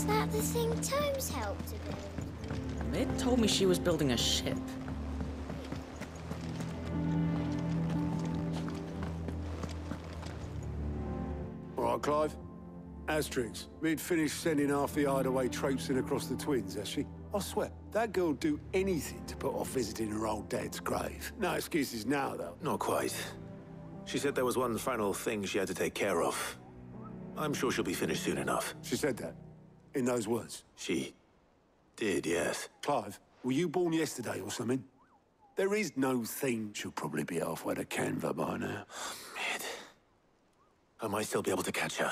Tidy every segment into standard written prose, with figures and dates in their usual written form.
Is that the thing Tomes helped to build? Mid told me she was building a ship. All right, Clive. Asterix, Mid finished sending half the hideaway traipsing across the twins, has she? I swear, that girl'd do anything to put off visiting her old dad's grave. No excuses now, though. Not quite. She said there was one final thing she had to take care of. I'm sure she'll be finished soon enough. She said that? In those words? She did, yes. Clive, were you born yesterday or something? There is no thing. She'll probably be halfway to Canva by now. Mid. I might still be able to catch her.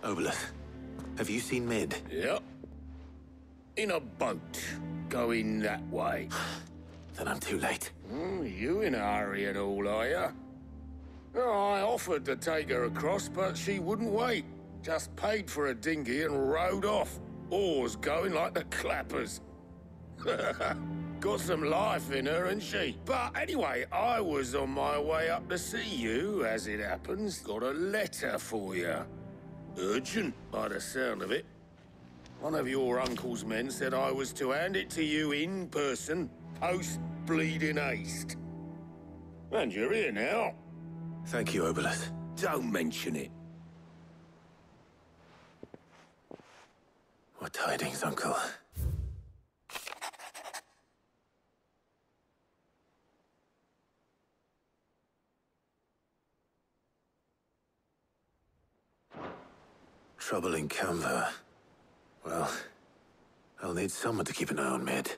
Obolus, have you seen Mid? Yep. In a boat, going that way. Then I'm too late. You in a hurry and all, are you? Oh, I offered to take her across, but she wouldn't wait. Just paid for a dinghy and rowed off. Oars going like the clappers. Got some life in her, ain't she? But anyway, I was on my way up to see you, as it happens. Got a letter for you. Urgent, by the sound of it. One of your uncle's men said I was to hand it to you in person, post-bleeding haste. And you're here now. Thank you, Obolus. Don't mention it. What tidings, Uncle? Trouble in Canva. Well, I'll need someone to keep an eye on Mid.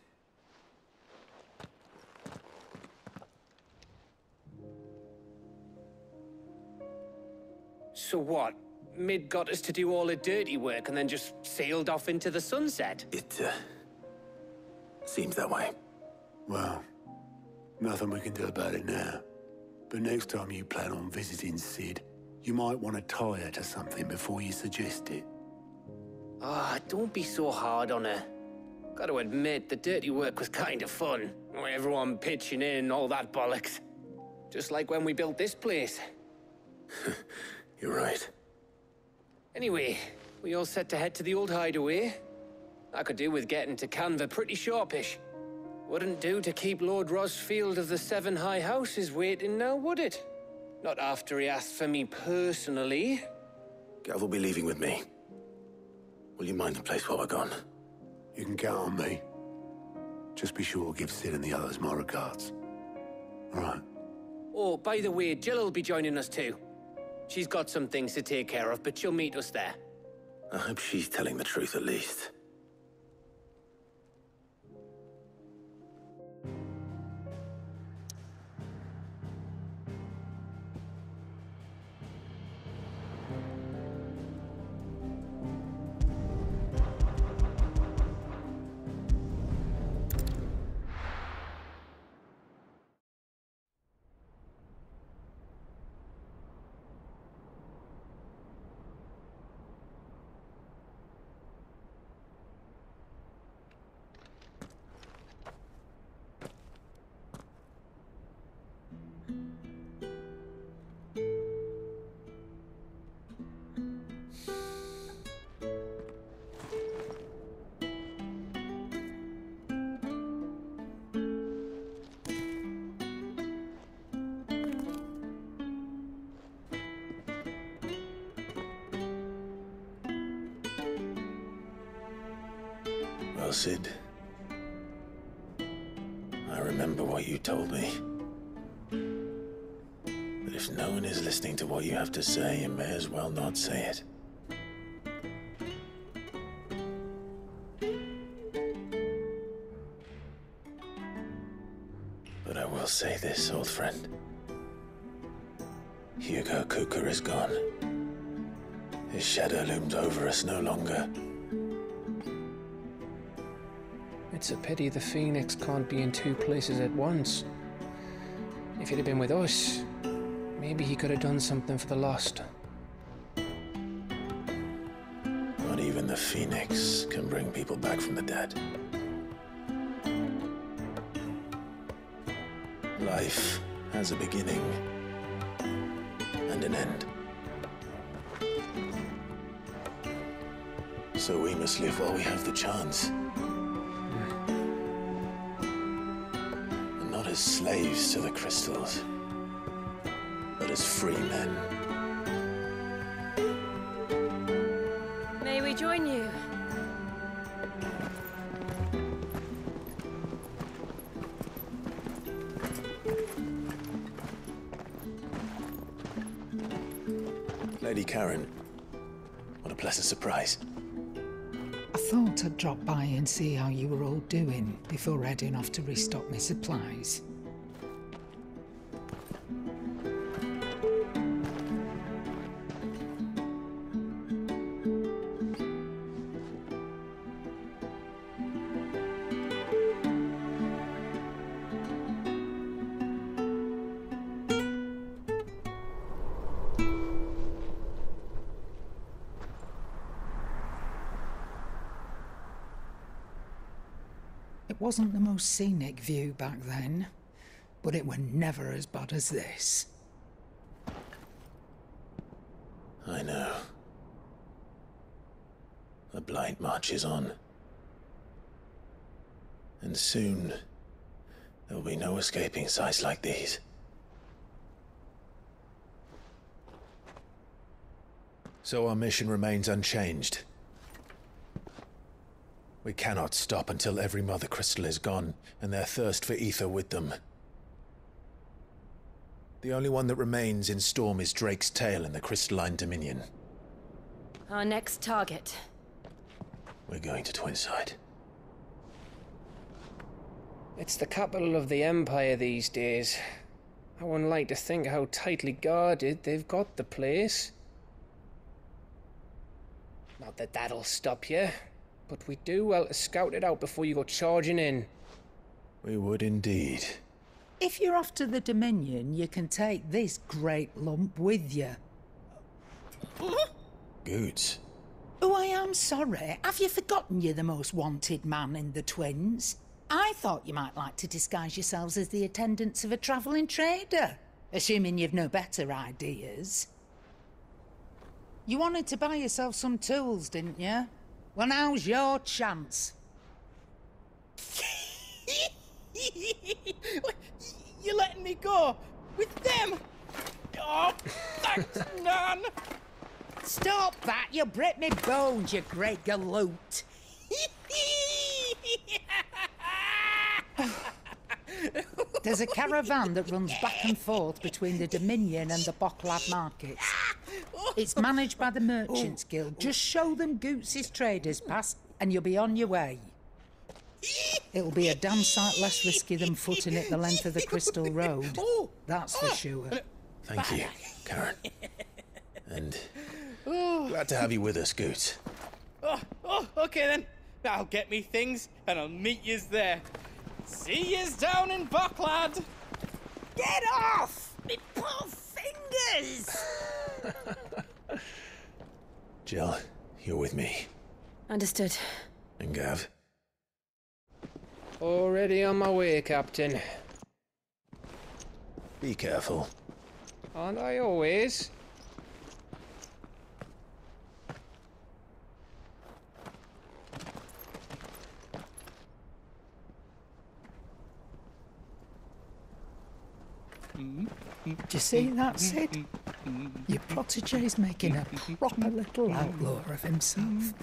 So what? Mid got us to do all the dirty work and then just sailed off into the sunset? It, seems that way. Well, nothing we can do about it now. But next time you plan on visiting Sid, you might want to tie her to something before you suggest it. Ah, don't be so hard on her. Got to admit, the dirty work was kind of fun. Everyone pitching in, all that bollocks. Just like when we built this place. You're right. Anyway, we all set to head to the old hideaway. I could do with getting to Canva pretty sharpish. Wouldn't do to keep Lord Rosfield of the Seven High Houses waiting now, would it? Not after he asked for me personally. Gav will be leaving with me. Will you mind the place while we're gone? You can count on me. Just be sure to give Sid and the others my regards. All right. Oh, by the way, Jill will be joining us too. She's got some things to take care of, but she'll meet us there. I hope she's telling the truth at least. Well, Sid, I remember what you told me. That if no one is listening to what you have to say, you may as well not say it. But I will say this, old friend. Hugo Cooker is gone. His shadow looms over us no longer. It's a pity the Phoenix can't be in two places at once. If he'd have been with us, maybe he could have done something for the lost. One Not even the Phoenix can bring people back from the dead. Life has a beginning and an end. So we must live while we have the chance. And not as slaves to the crystals, but as free men. May we join you? Lady Karen, what a pleasant surprise. I thought I'd drop by and see how you were all doing before heading off to restock my supplies. It wasn't the most scenic view back then, but it were never as bad as this. I know. The Blight marches on. And soon, there'll be no escaping sights like these. So our mission remains unchanged. We cannot stop until every Mother Crystal is gone, and their thirst for ether with them. The only one that remains in Storm is Drake's Tail in the Crystalline Dominion. Our next target. We're going to Twinside. It's the capital of the Empire these days. I wouldn't like to think how tightly guarded they've got the place. Not that that'll stop you, but we do well to scout it out before you go charging in. We would indeed. If you're off to the Dominion, you can take this great lump with you. Goods. Oh, I am sorry. Have you forgotten you're the most wanted man in the Twins? I thought you might like to disguise yourselves as the attendants of a travelling trader, assuming you've no better ideas. You wanted to buy yourself some tools, didn't you? Well, now's your chance. You're letting me go? With them? Oh, thanks, Nan! Stop that! You'll break me bones, you great galoot! There's a caravan that runs back and forth between the Dominion and the Bocklad markets. It's managed by the Merchants Guild. Just show them Goots' traders pass and you'll be on your way. It'll be a damn sight less risky than footing it the length of the Crystal Road. That's for sure. Thank you, Karen. And glad to have you with us, Goots. Okay then. I'll get me things and I'll meet yous there. See yous down in Bocklad. Get off! Me poor fingers! Jill, you're with me. Understood. And Gav? Already on my way, Captain. Be careful. Aren't I always? Do you see that, Sid? Your protege's making a proper little outlaw of himself.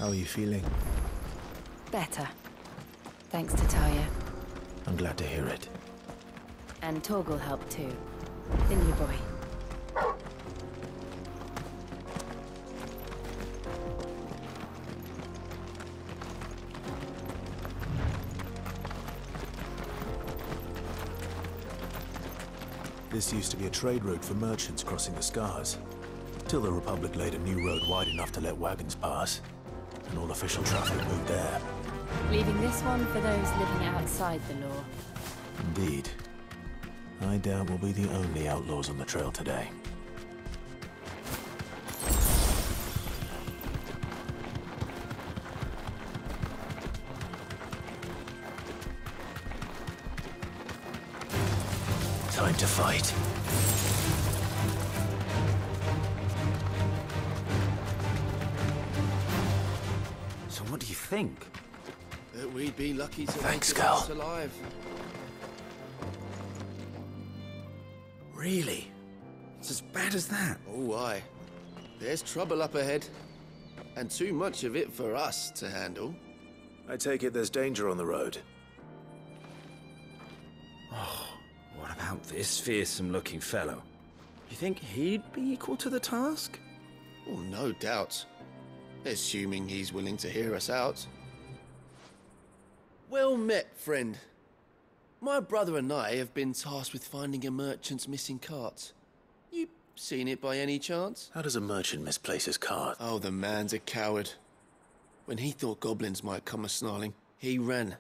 How are you feeling? Better. Thanks to Taya. I'm glad to hear it. And Torgal helped too. Didn't you, boy? This used to be a trade route for merchants crossing the Scars, till the Republic laid a new road wide enough to let wagons pass, and all official traffic moved there. Leaving this one for those living outside the law. Indeed. I doubt we'll be the only outlaws on the trail today. Time to fight. So what do you think? That we'd be lucky to Thanks, make it Cal. out alive. Really? It's as bad as that? Oh, aye. There's trouble up ahead. And too much of it for us to handle. I take it there's danger on the road. What about this fearsome-looking fellow? You think he'd be equal to the task? Oh, no doubt. Assuming he's willing to hear us out. Well met, friend. My brother and I have been tasked with finding a merchant's missing cart. You seen it by any chance? How does a merchant misplace his cart? Oh, the man's a coward. When he thought goblins might come a-snarling, he ran,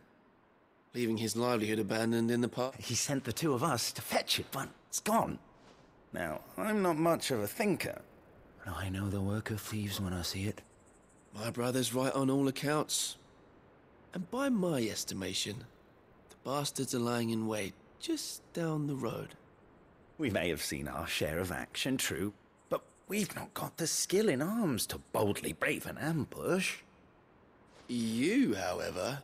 leaving his livelihood abandoned in the park. He sent the two of us to fetch it, but it's gone. Now, I'm not much of a thinker, but I know the work of thieves when I see it. My brother's right on all accounts. And by my estimation, the bastards are lying in wait just down the road. We may have seen our share of action, true, but we've not got the skill in arms to boldly brave an ambush. You, however,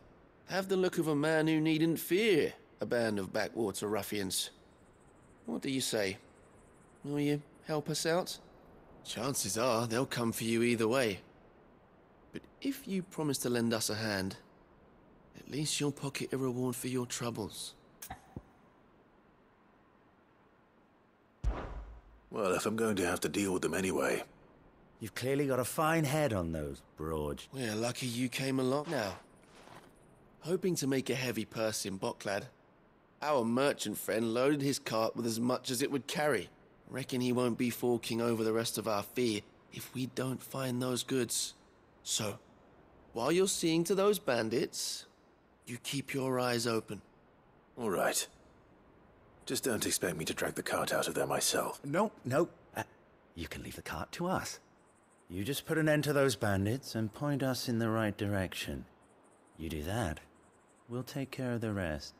have the look of a man who needn't fear a band of backwater ruffians. What do you say? Will you help us out? Chances are they'll come for you either way. But if you promise to lend us a hand, at least you'll pocket a reward for your troubles. Well, if I'm going to have to deal with them anyway. You've clearly got a fine head on those, Broad. We're lucky you came along now. Hoping to make a heavy purse in Bocklad, our merchant friend loaded his cart with as much as it would carry. Reckon he won't be forking over the rest of our fee if we don't find those goods. So, while you're seeing to those bandits, you keep your eyes open. All right. Just don't expect me to drag the cart out of there myself. No. You can leave the cart to us. You just put an end to those bandits and point us in the right direction. You do that, we'll take care of the rest.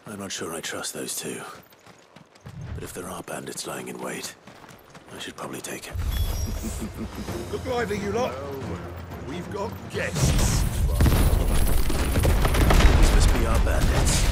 I'm not sure I trust those two. But if there are bandits lying in wait, I should probably take it. Look lively, you lot. We've got guests. These must be our bandits.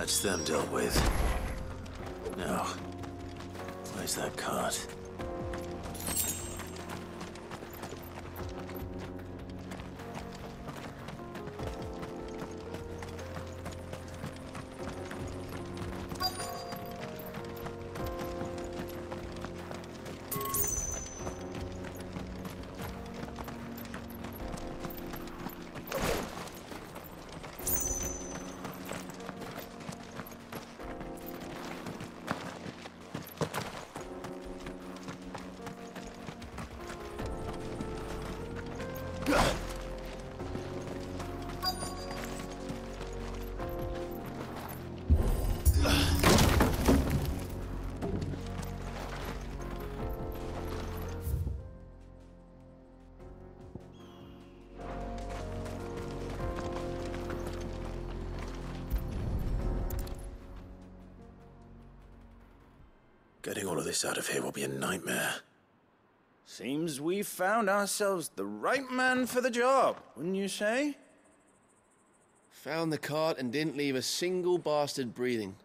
That's them dealt with. Now, where's that cart? Getting all of this out of here will be a nightmare. Seems we've found ourselves the right man for the job, wouldn't you say? Found the cart and didn't leave a single bastard breathing.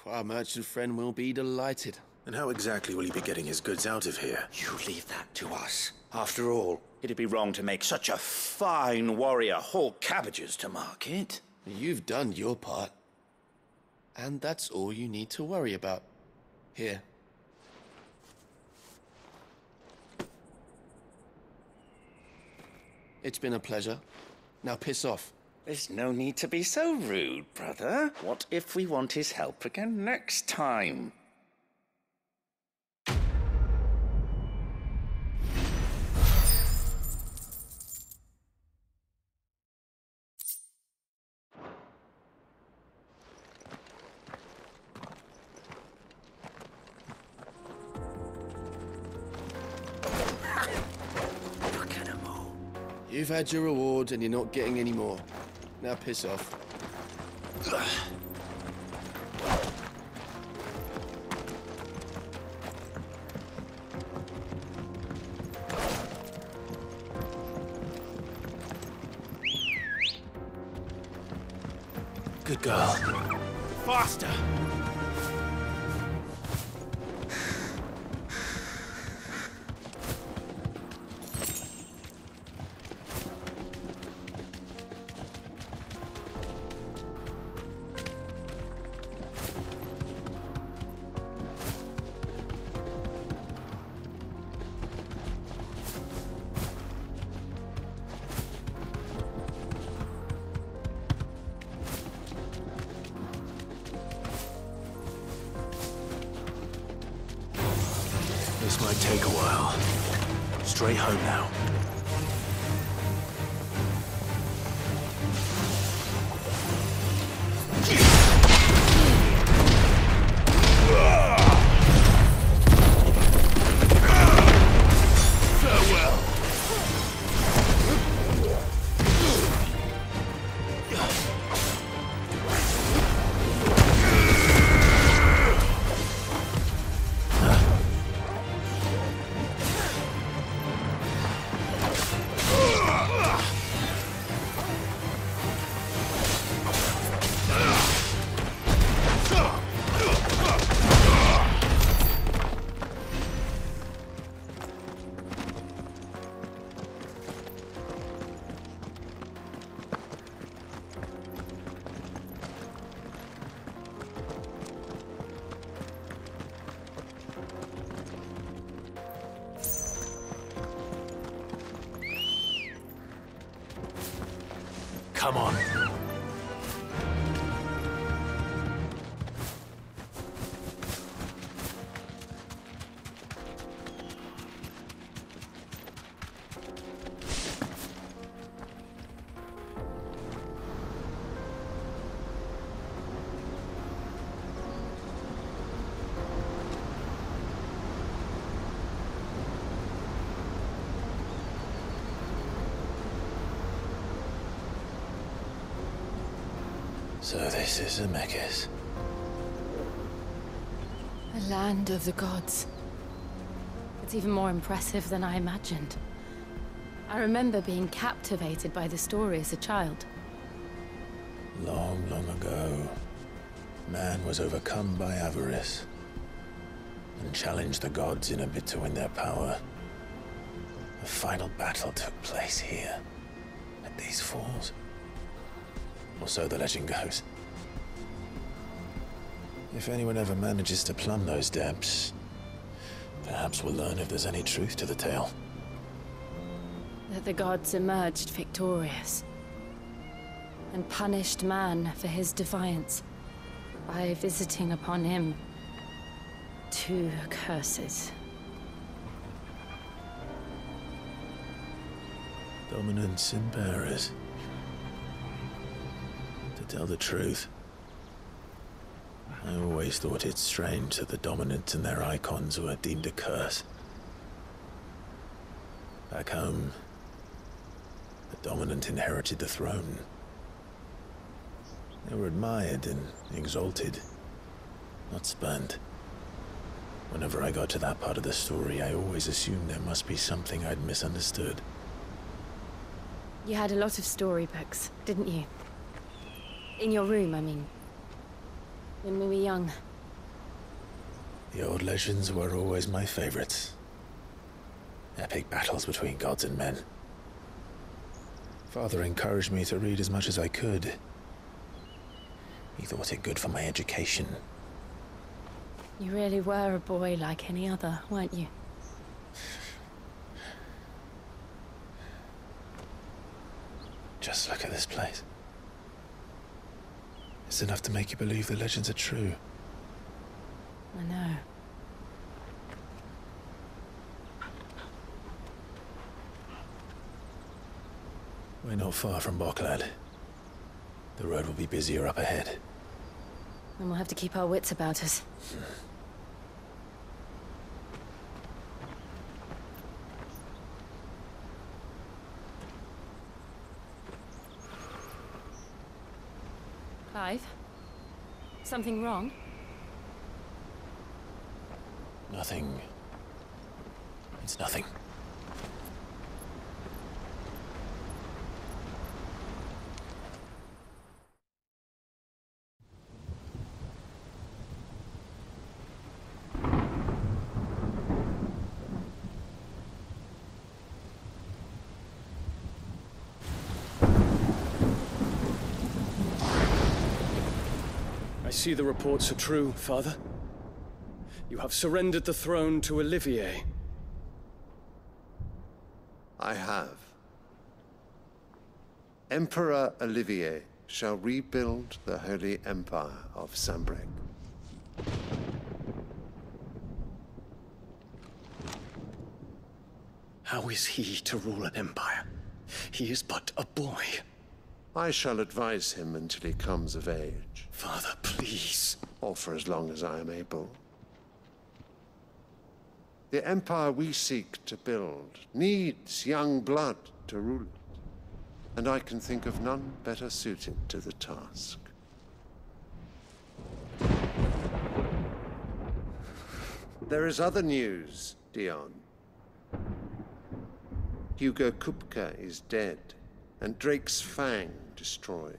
Our merchant friend will be delighted. And how exactly will he be getting his goods out of here? You leave that to us. After all, it'd be wrong to make such a fine warrior haul cabbages to market. You've done your part. And that's all you need to worry about. Here. It's been a pleasure. Now piss off. There's no need to be so rude, brother. What if we want his help again next time? You've had your reward and you're not getting any more. Now piss off. Good girl. Faster! This might take a while. Straight home now. Come on. So this is Zemeckis. A land of the gods. It's even more impressive than I imagined. I remember being captivated by the story as a child. Long, long ago. Man was overcome by avarice and challenged the gods in a bid to win their power. The final battle took place here, at these falls. Or so the legend goes. If anyone ever manages to plumb those depths, perhaps we'll learn if there's any truth to the tale. That the gods emerged victorious and punished man for his defiance by visiting upon him 2 curses. Dominants and bearers. To tell the truth, I always thought it strange that the dominants and their icons were deemed a curse. Back home, the dominant inherited the throne. They were admired and exalted, not spurned. Whenever I got to that part of the story, I always assumed there must be something I'd misunderstood. You had a lot of storybooks, didn't you? In your room, I mean. When we were young. The old legends were always my favorites. Epic battles between gods and men. Father encouraged me to read as much as I could. He thought it good for my education. You really were a boy like any other, weren't you? Just look at this place. It's enough to make you believe the legends are true. I know. We're not far from Boklad. The road will be busier up ahead. And we'll have to keep our wits about us. Clive? Something wrong? Nothing. It's nothing. I see the reports are true, Father. You have surrendered the throne to Olivier. I have. Emperor Olivier shall rebuild the Holy Empire of Sanbreque. How is he to rule an empire? He is but a boy. I shall advise him until he comes of age. Father, please. Or for as long as I am able. The empire we seek to build needs young blood to rule it, and I can think of none better suited to the task. There is other news, Dion. Hugo Kupka is dead, and Drake's Fang destroyed.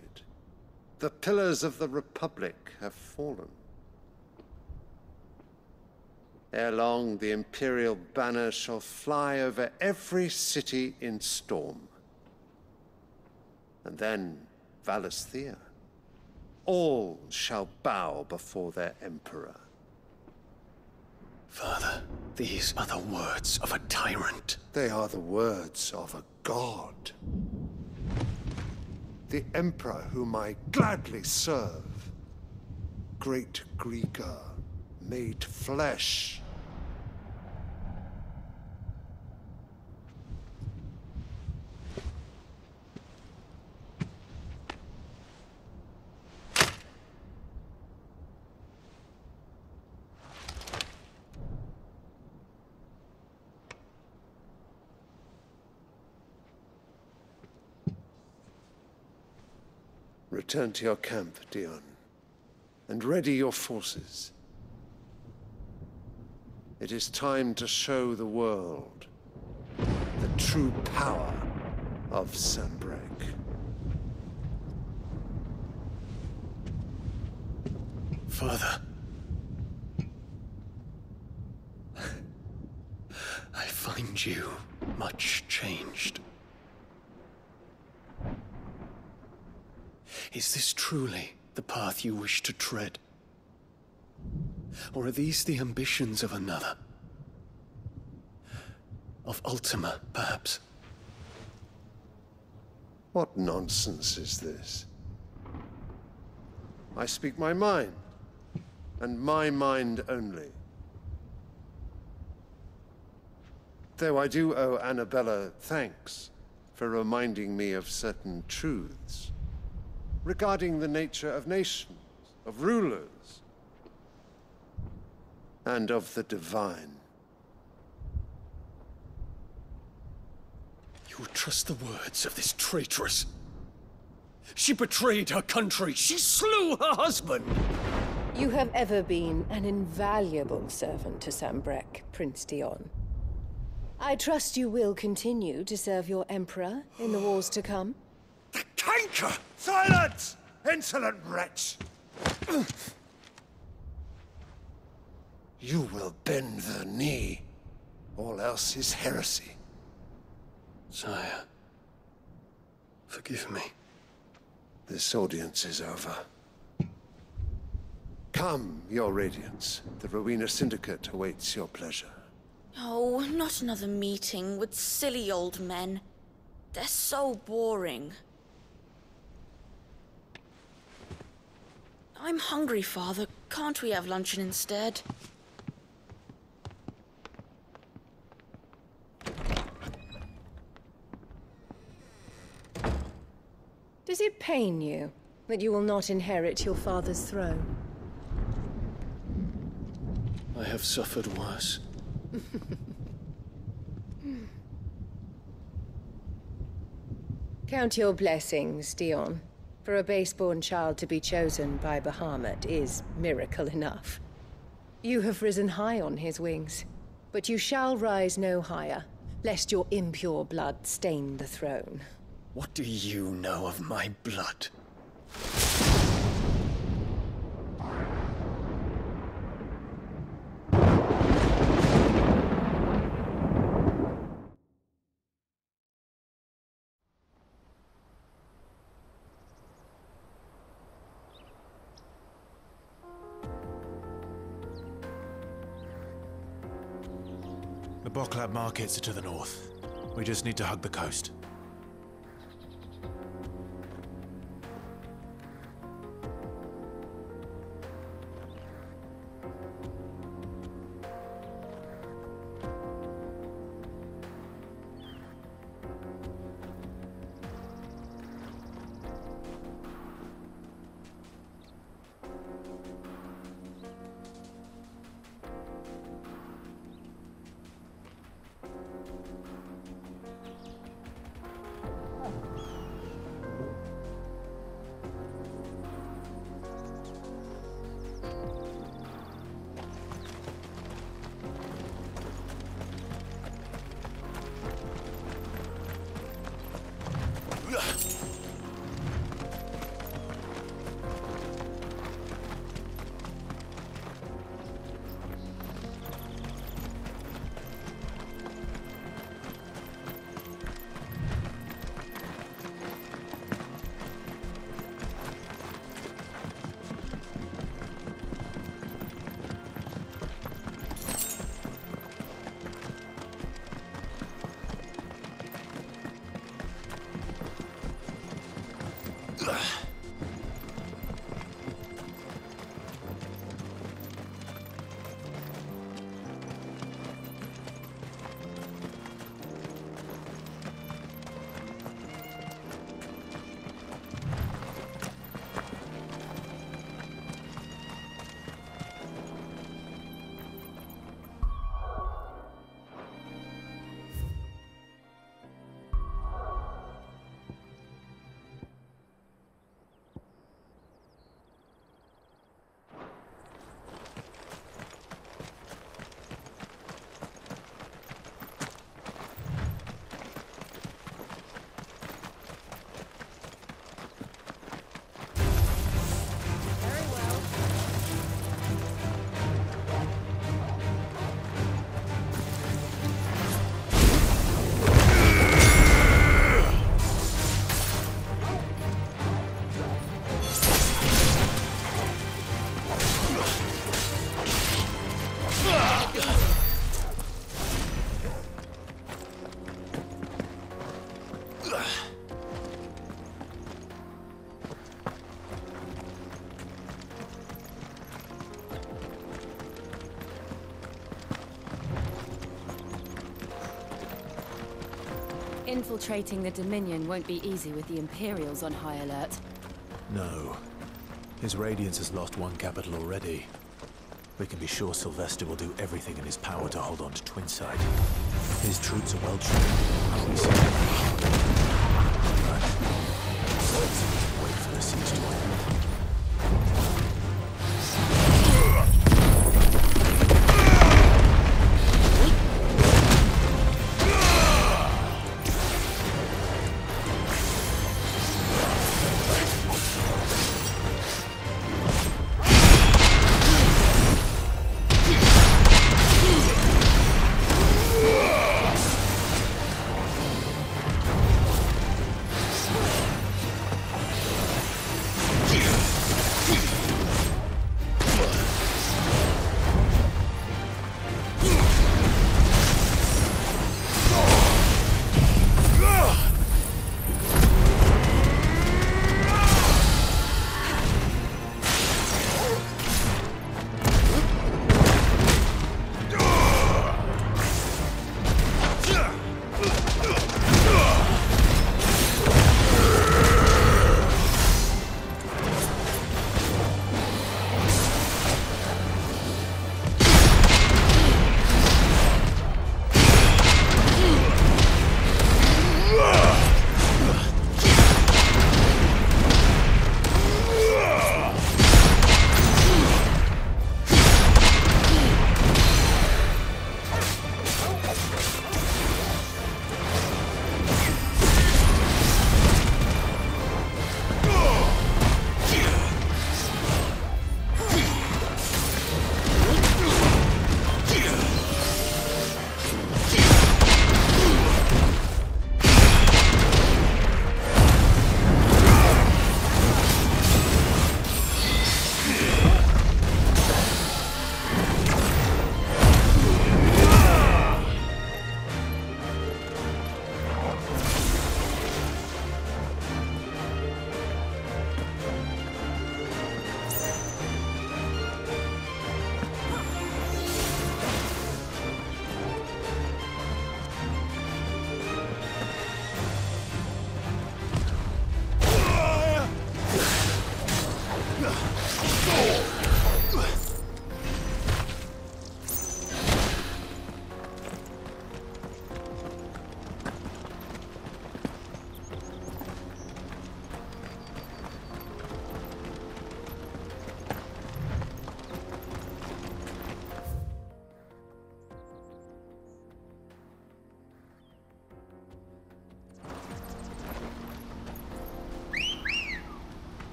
The pillars of the Republic have fallen. Ere long, the Imperial banner shall fly over every city in Storm. And then Valisthea. All shall bow before their Emperor. Father, these are the words of a tyrant. They are the words of a god. The Emperor whom I gladly serve. Great Greagor, made flesh. Return to your camp, Dion, and ready your forces. It is time to show the world the true power of Sanbreque. Father. I find you much changed. Is this truly the path you wish to tread? Or are these the ambitions of another? Of Ultima, perhaps? What nonsense is this? I speak my mind, and my mind only. Though I do owe Annabella thanks for reminding me of certain truths regarding the nature of nations, of rulers, and of the divine. You would trust the words of this traitress? She betrayed her country. She slew her husband. You have ever been an invaluable servant to Sanbreque, Prince Dion. I trust you will continue to serve your Emperor in the wars to come. The canker! Silence! Insolent wretch! You will bend the knee. All else is heresy. Sire, forgive me. This audience is over. Come, your Radiance. The Rowena Syndicate awaits your pleasure. Oh, not another meeting with silly old men. They're so boring. I'm hungry, Father. Can't we have luncheon instead? Does it pain you that you will not inherit your father's throne? I have suffered worse. Count your blessings, Dion. For a base-born child to be chosen by Bahamut is miracle enough. You have risen high on his wings, but you shall rise no higher, lest your impure blood stain the throne. What do you know of my blood? The Boklab markets are to the north. We just need to hug the coast. Infiltrating the Dominion won't be easy with the Imperials on high alert. No. His Radiance has lost one capital already. We can be sure Sylvester will do everything in his power to hold on to Twinside. His troops are well trained. Wait for the siege to end.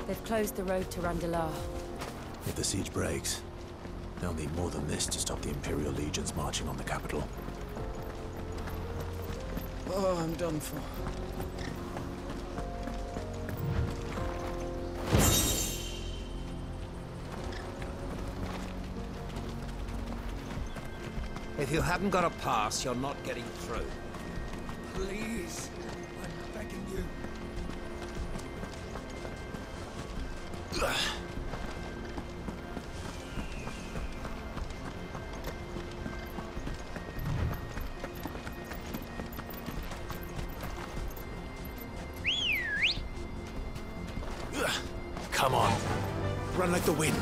They've closed the road to Randalar. If the siege breaks, they'll need more than this to stop the Imperial legions marching on the capital. Oh, I'm done for. If you haven't got a pass, you're not getting through. Please, I'm begging you. Come on. Run like the wind.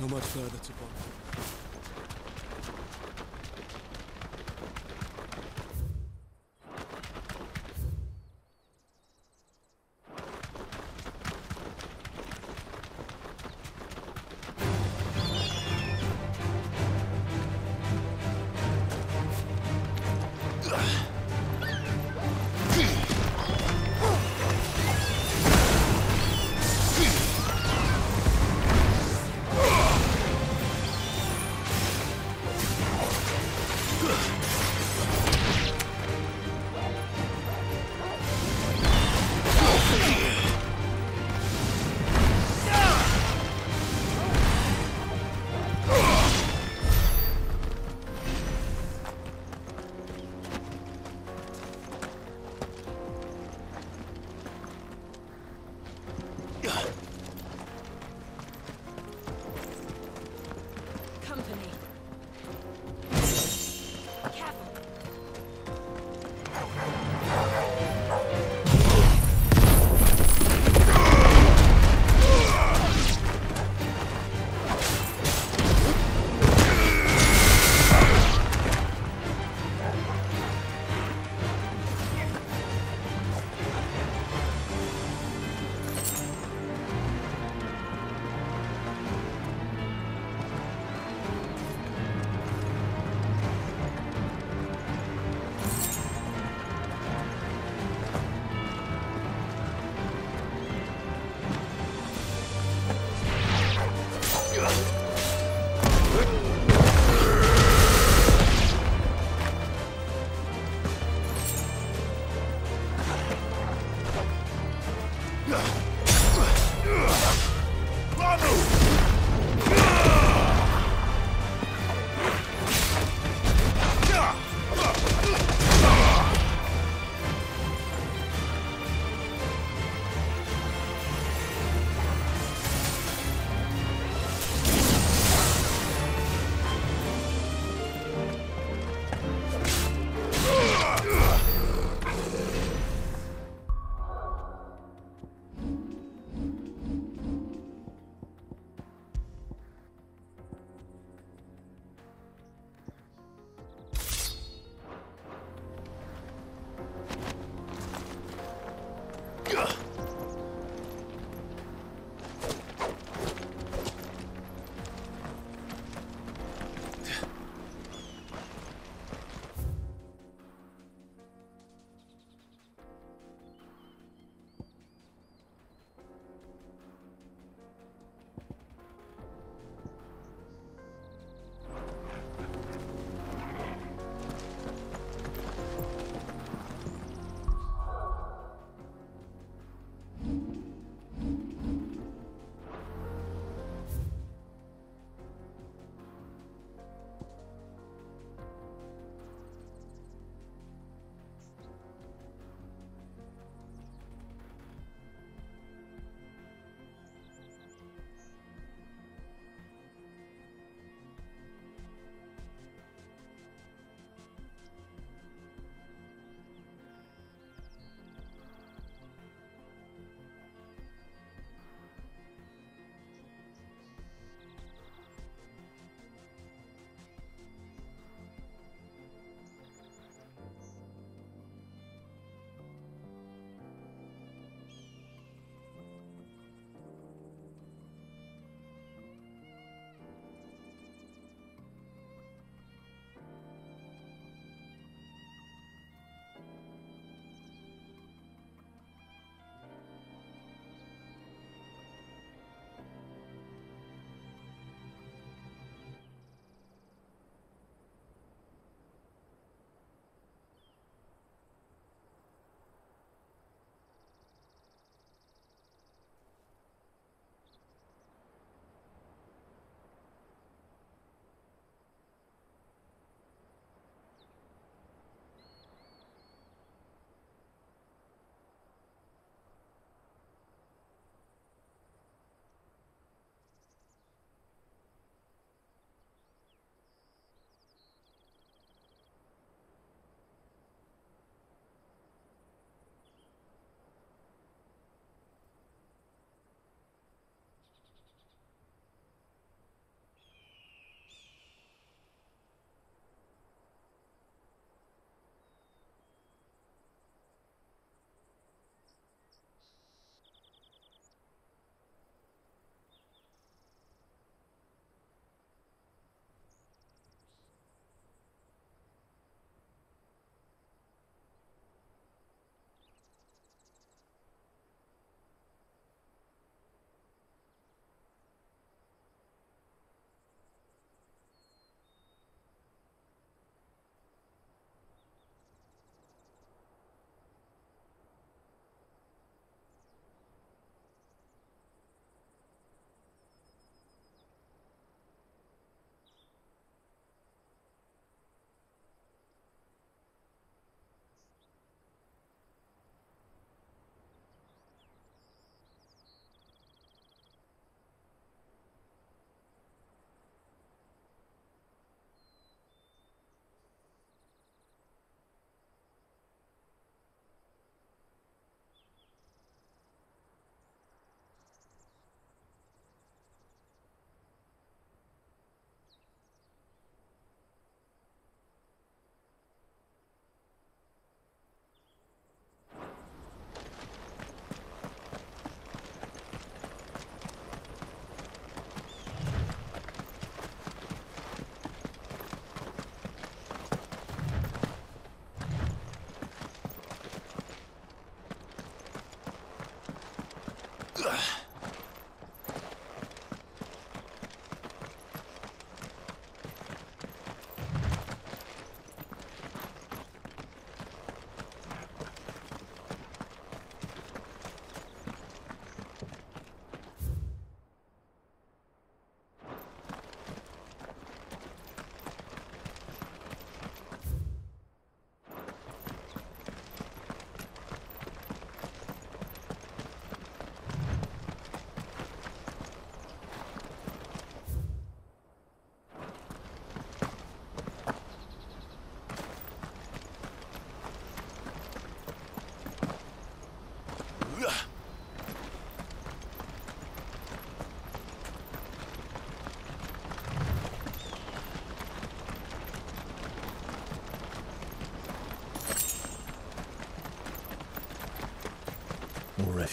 Not much further to go.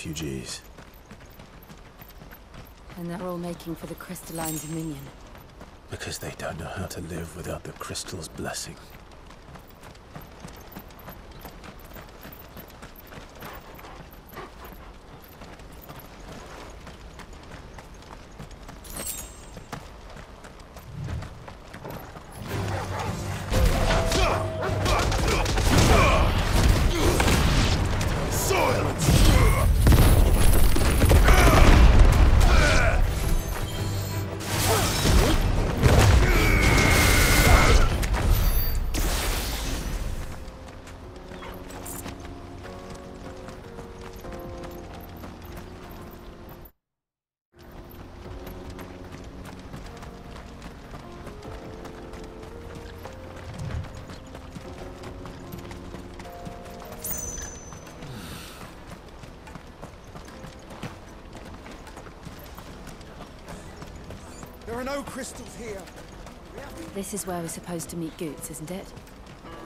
refugees. And they're all making for the Crystalline Dominion. Because they don't know how to live without the Crystal's blessing. There are no crystals here. This is where we're supposed to meet Goots, isn't it?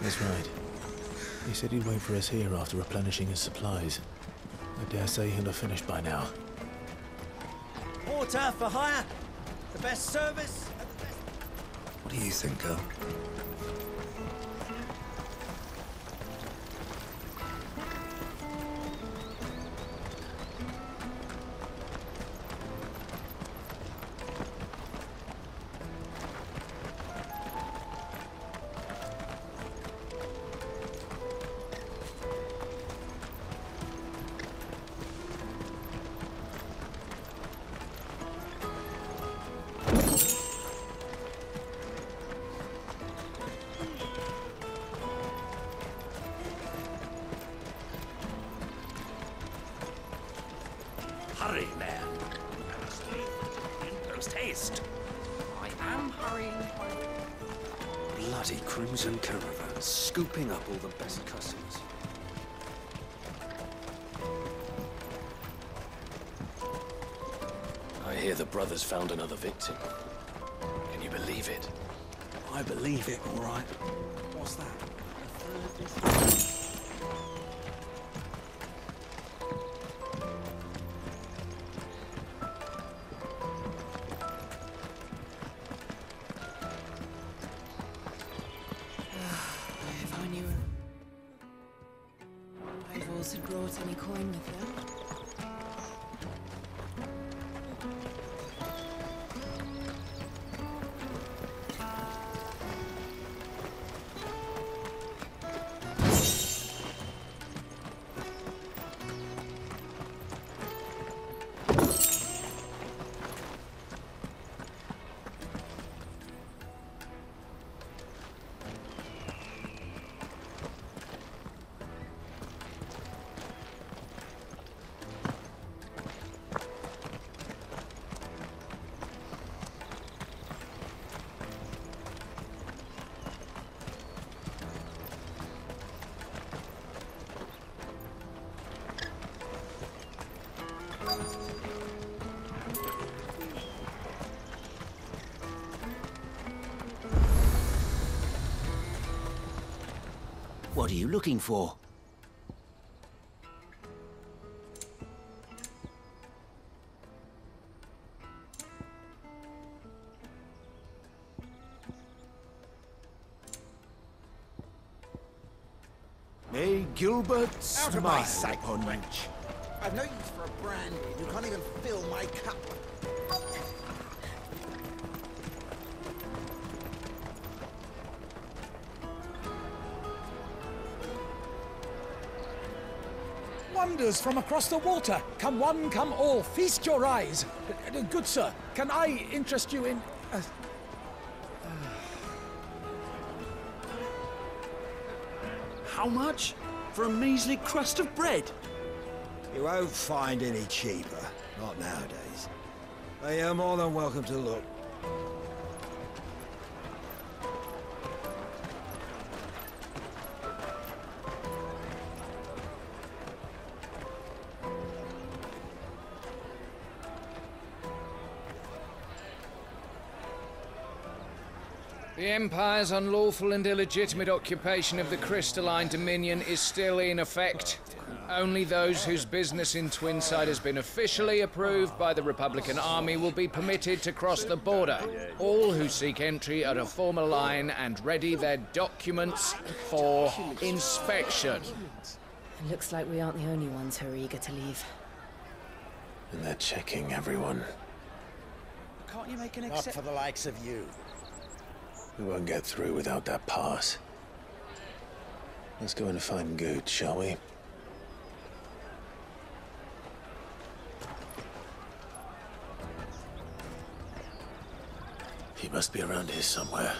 That's right. He said he'd wait for us here after replenishing his supplies. I dare say he'll have finished by now. Water for hire. The best service. What do you think, girl? Hurry, man. In post haste. I am hurrying. Bloody crimson caravans, scooping up all the best customers. I hear the brothers found another victim. Can you believe it? I believe it, all right. What's that? If I knew Ivors had brought any coin with them. What are you looking for? May Gilbert Out of my smile sight, upon you. wench. I've no use for a brandy. You can't even fill my cup. Wonders from across the water. Come one, come all. Feast your eyes. Good sir, can I interest you in... How much? For a measly crust of bread? You won't find any cheaper. Not nowadays. But you're more than welcome to look. The Empire's unlawful and illegitimate occupation of the Crystalline Dominion is still in effect. Only those whose business in Twinside has been officially approved by the Republican Army will be permitted to cross the border. All who seek entry are to form a line and ready their documents for inspection. It looks like we aren't the only ones who are eager to leave. And they're checking everyone. Can't you make an exception? Not for the likes of you. We won't get through without that pass. Let's go and find Goot, shall we? He must be around here somewhere.